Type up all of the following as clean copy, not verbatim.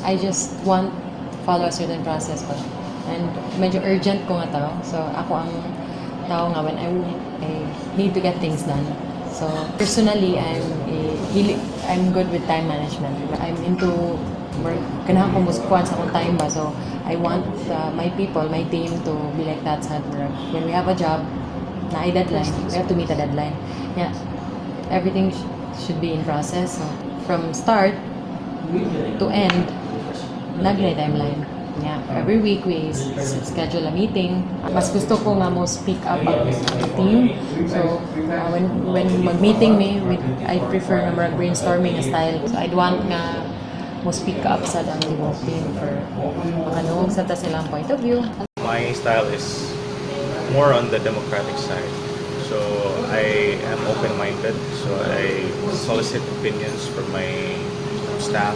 I just want to follow a certain process pa. And medyo urgent ko nga to. So ako ang tao nga when I need to get things done. So personally, I'm good with time management. I'm into work. Kailangan ko muskuan sa akong time ba. So I want my people, my team to be like that sa work. When we have a job, na deadline, we have to meet a deadline. Yeah, everything should be in process. So from start to end, naglay timeline. Yeah, every week we schedule a meeting. Mas gusto ko nga mo speak up ang team. So when mag-meeting I prefer na marag brainstorming style. So I'd want nga mo speak up sa ang tiwong team for makanoong sa ta silang point of view. My style is more on the democratic side. So I am open-minded. So I solicit opinions from my staff,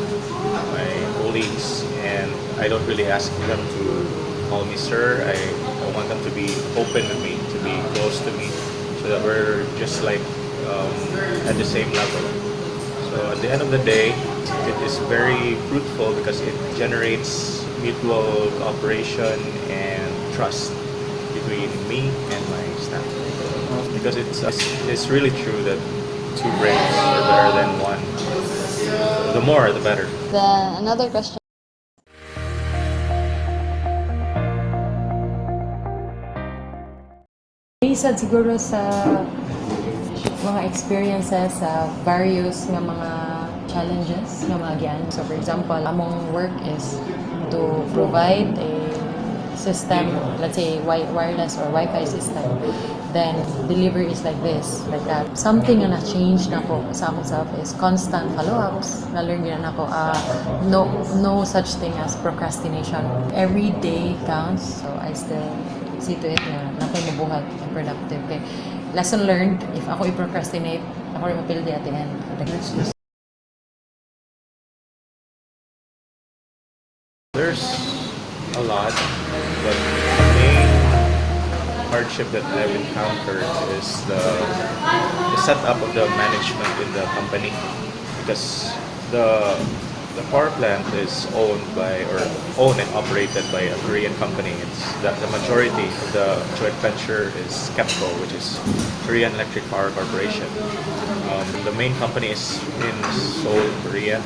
my colleagues, and I don't really ask them to call me sir. I want them to be open with me, to be close to me, so that we're just like at the same level. So at the end of the day, it is very fruitful because it generates mutual cooperation and trust between me and my staff. Because it's really true that two brains are better than one. The more, the better. Then another question. Isa siguro sa mga experiences sa various nga mga challenges nga mga agyan. So for example, among work is to provide a system, let's say wireless or Wi-Fi system. Then delivery is like this, like that. Something na na-change na ko sa akong self is constant follow-ups. Na-learn yun na ako, no such thing as procrastination. Every day counts, so I still see to it na nakoy mabuhat and productive. Okay. Lesson learned, if ako i-procrastinate, ako rin mapildi at the end. There's a lot, but the main hardship that I've encountered is the setup of the management in the company, because the power plant is owned and operated by a Korean company. It's that the majority of the joint venture is KEPCO, which is Korean Electric Power Corporation. The main company is in Seoul, Korea,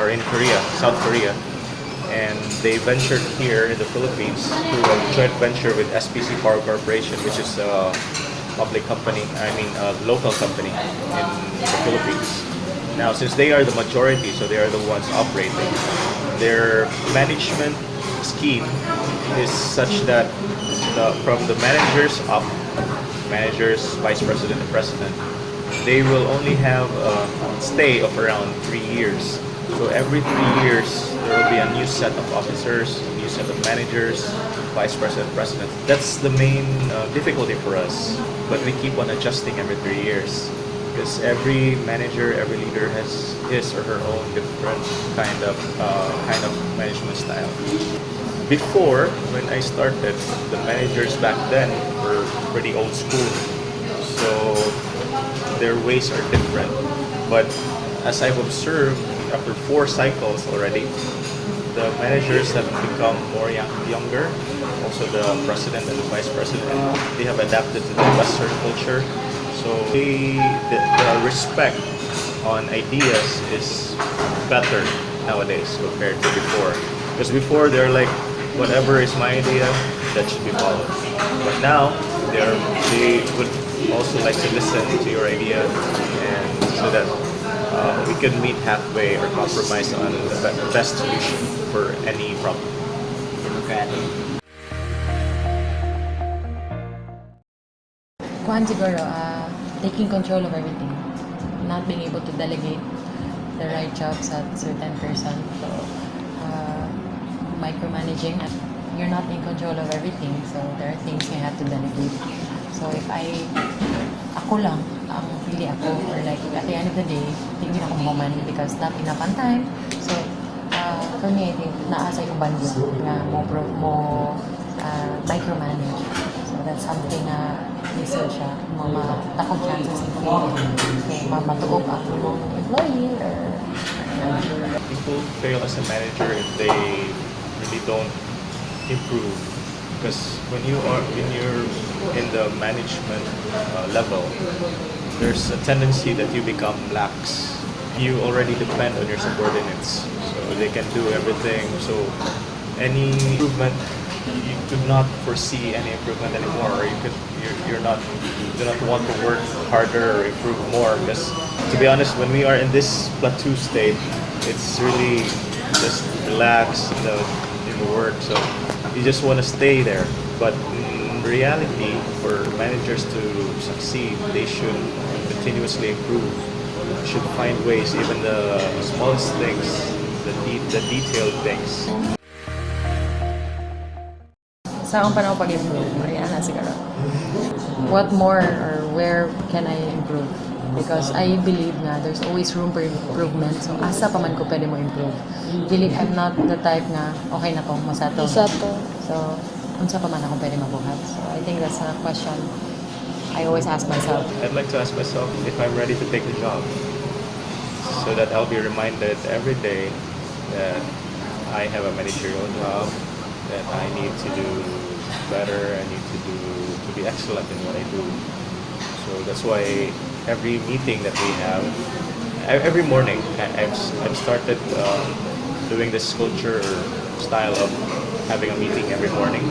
or in Korea, South Korea. And they ventured here in the Philippines through a joint venture with SPC Power Corporation, which is a public company, a local company in the Philippines. Now, since they are the majority, so they are the ones operating, their management scheme is such that from the managers up, managers, vice president, and president, they will only have a stay of around 3 years. So every 3 years, there will be a new set of officers, a new set of managers, vice president, president. That's the main difficulty for us. But we keep on adjusting every 3 years, because every manager, every leader has his or her own different kind of management style. Before, when I started, the managers back then were pretty old school, so their ways are different. But as I've observed, after 4 cycles already, the managers have become more younger. Also, the president and the vice president, they have adapted to the Western culture. So the respect on ideas is better nowadays compared to before. Because before they're like, whatever is my idea, that should be followed. But now they would also like to listen to your idea, and so that we can meet halfway or compromise on the best solution for any problem. Kuhan siguro, taking control of everything. Not being able to delegate the right jobs at certain person. So, micromanaging. You're not in control of everything, so there are things you have to delegate. So if ako lang, ang pili ako, or like at the end of the day, hindi na ako mahuman because not enough on time. So, for me, I think, naasa yung bandit na mo micromanage. So that's something research siya, takong chances in failing. So, matuog ako ng employee or People fail as a manager if they really don't improve. Because when you're in the management level, there's a tendency that you become lax. You already depend on your subordinates, so they can do everything. So any improvement, you could not foresee any improvement anymore. Or you're not do not want to work harder or improve more. Because to be honest, when we are in this plateau state, it's really just relax in the work. So you just want to stay there. But in reality, for managers to succeed, they should continuously improve. Should find ways, even the smallest things, the detailed things. sa akong panahon pag-improve, Mariana siguro. What more or where can I improve? Because I believe na there's always room for improvement. So, asa pa man ko pwede mo improve. Believe I'm not the type na okay na kong masato. So, unsa pa man akong pwede mabuhat. So, I think that's a question I always ask myself. I'd like to ask myself if I'm ready to take the job, so that I'll be reminded every day that I have a managerial job, that I need to do better, I need to be excellent in what I do. So that's why every meeting that we have, every morning, I've started doing this culture style of having a meeting every morning,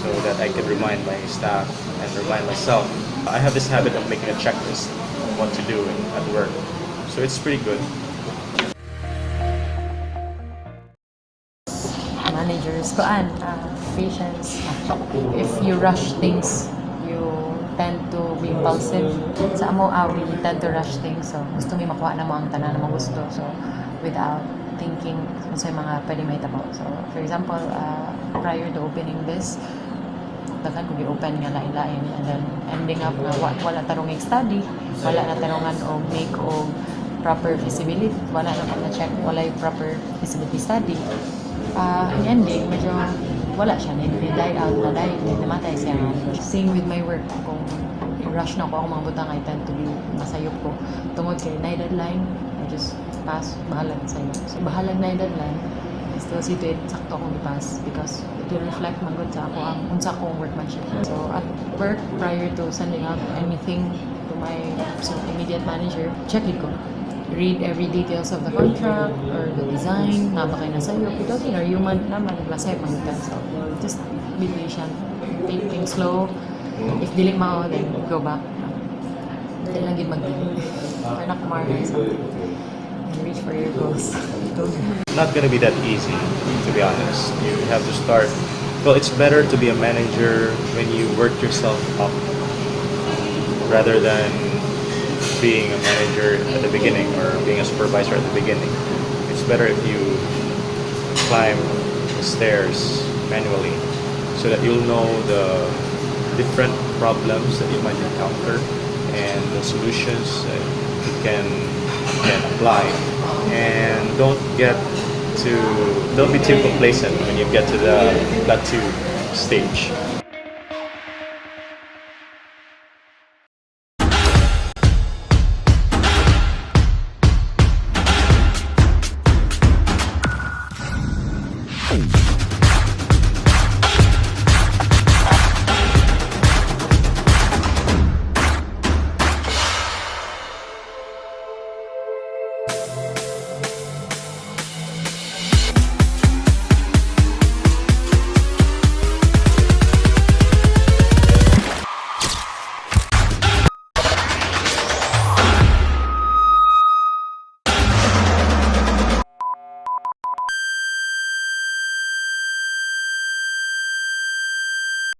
so that I can remind my staff and remind myself. I have this habit of making a checklist of what to do at work, so it's pretty good. Managers, patience. If you rush things, you tend to be impulsive. Sa amo, we tend to rush things. So, gusto mo makuha na mo ang tanan na mo gusto. So, without thinking kung sa mga pwede may tabo. So, for example, prior to opening this, daghan ko gi-open nga lain-lain, and then ending up nga wala tarong study, wala na tarongan og make og proper feasibility, wala na pag na-check, wala yung proper feasibility study. In ending, medyo wala siya, die out na dahil namatay siya. Same with my work, kung rush na ako mga butang, I tend to be masayop ko. Tungod kay na deadline, I just pass, bahalag sa'yo. So, bahalag na deadline, I still see to it, sakto akong i-pass because it will reflect magod sa ako ang unsa akong workmanship. So, at work, prior to sending out anything to my immediate manager, check it ko. Read every details of the contract or the design, nabakay na sa'yo. Because, human naman, lasay pangitan. So, just be patient. Take things slow. If dili mao, then go back. Dili lang gid mag-dili. Turn up more and reach for your goals. Not gonna be that easy, to be honest. You have to start. Well, it's better to be a manager when you work yourself up rather than being a manager at the beginning or being a supervisor at the beginning. It's better if you climb the stairs manually so that you'll know the different problems that you might encounter and the solutions that you can apply. And don't be too complacent when you get to the plateau stage.